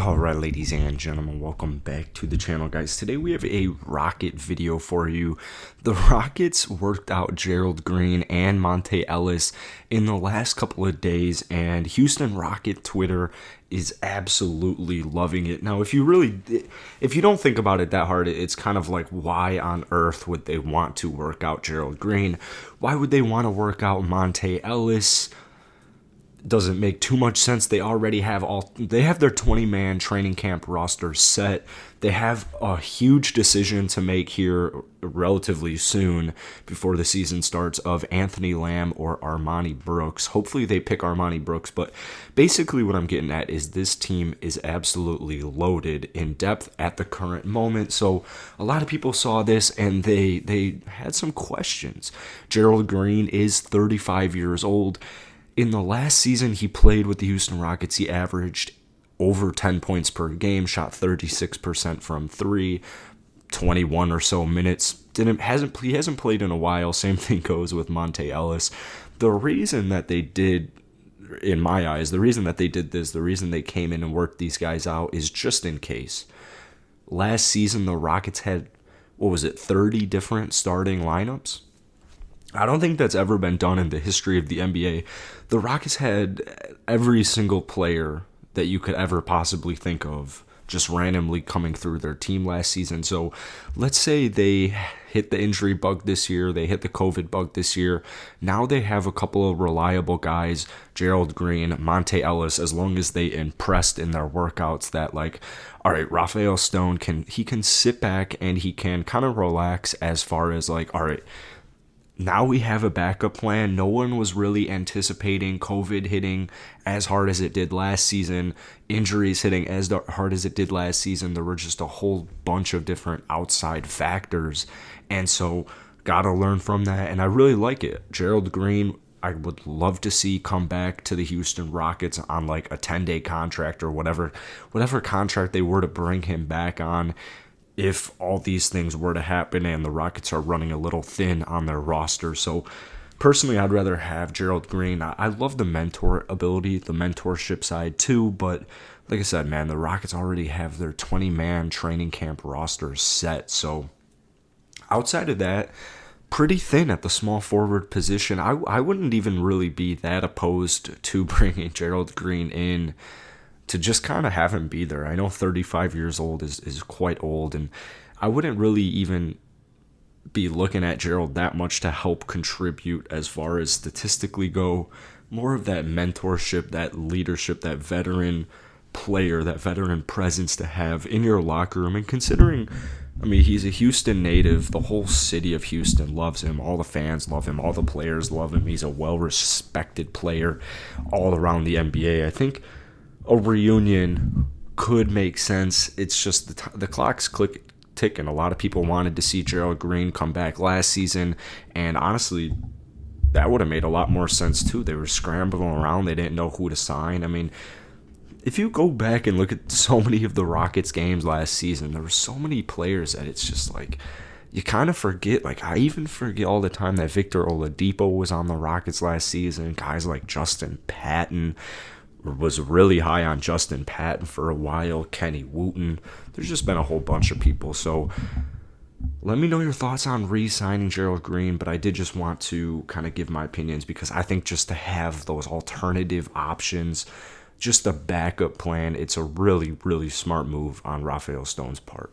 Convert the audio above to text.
Alright, ladies and gentlemen, welcome back to the channel, guys. Today we have a Rocket video for you. The Rockets worked out Gerald Green and Monte Ellis in the last couple of days, and Houston Rocket Twitter is absolutely loving it. Now, if you don't think about it that hard, it's kind of like, why on earth would they want to work out Gerald Green? Why would they want to work out Monte Ellis? Doesn't make too much sense. They already have their 20-man training camp roster set. They have a huge decision to make here relatively soon before the season starts of Anthony Lamb or Armani Brooks. Hopefully they pick Armani Brooks, but basically what I'm getting at is this team is absolutely loaded in depth at the current moment. So a lot of people saw this and they had some questions. Gerald Green is 35 years old. In the last season he played with the Houston Rockets, he averaged over 10 points per game, shot 36% from three, 21 or so minutes. He hasn't played in a while. Same thing goes with Monte Ellis. The reason that they did, in my eyes, the reason they came in and worked these guys out is just in case. Last season the Rockets had, 30 different starting lineups? I don't think that's ever been done in the history of the NBA. The Rockets had every single player that you could ever possibly think of just randomly coming through their team last season. So let's say they hit the injury bug this year, they hit the COVID bug this year. Now they have a couple of reliable guys, Gerald Green, Monte Ellis, as long as they impressed in their workouts that, like, all right, Rafael Stone can sit back and he can kind of relax as far as, like, all right, now we have a backup plan. No one was really anticipating COVID hitting as hard as it did last season, injuries hitting as hard as it did last season. There were just a whole bunch of different outside factors. And so, gotta learn from that. And I really like it. Gerald Green, I would love to see come back to the Houston Rockets on like a 10-day contract or whatever contract they were to bring him back on. If all these things were to happen and the Rockets are running a little thin on their roster. So personally, I'd rather have Gerald Green. I love the mentor ability, the mentorship side too, but like I said, man, the Rockets already have their 20-man training camp roster set. So outside of that, pretty thin at the small forward position. I wouldn't even really be that opposed to bringing Gerald Green in to just kind of have him be there. I know 35 years old is quite old, and I wouldn't really even be looking at Gerald that much to help contribute as far as statistically go. More of that mentorship, that leadership, that veteran player, that veteran presence to have in your locker room. And considering, I mean, he's a Houston native. The whole city of Houston loves him. All the fans love him. All the players love him. He's a well-respected player all around the NBA. I think a reunion could make sense. It's just the clock's ticking. A lot of people wanted to see Gerald Green come back last season, and honestly, that would have made a lot more sense too. They were scrambling around. They didn't know who to sign. I mean, if you go back and look at so many of the Rockets games last season, there were so many players that it's just like, you kind of forget. Like, I even forget all the time that Victor Oladipo was on the Rockets last season. Guys like Justin Patton, was really high on Justin Patton for a while, Kenny Wooten. There's just been a whole bunch of people. So let me know your thoughts on re-signing Gerald Green, but I did just want to kind of give my opinions because I think just to have those alternative options, just a backup plan, it's a really, really smart move on Rafael Stone's part.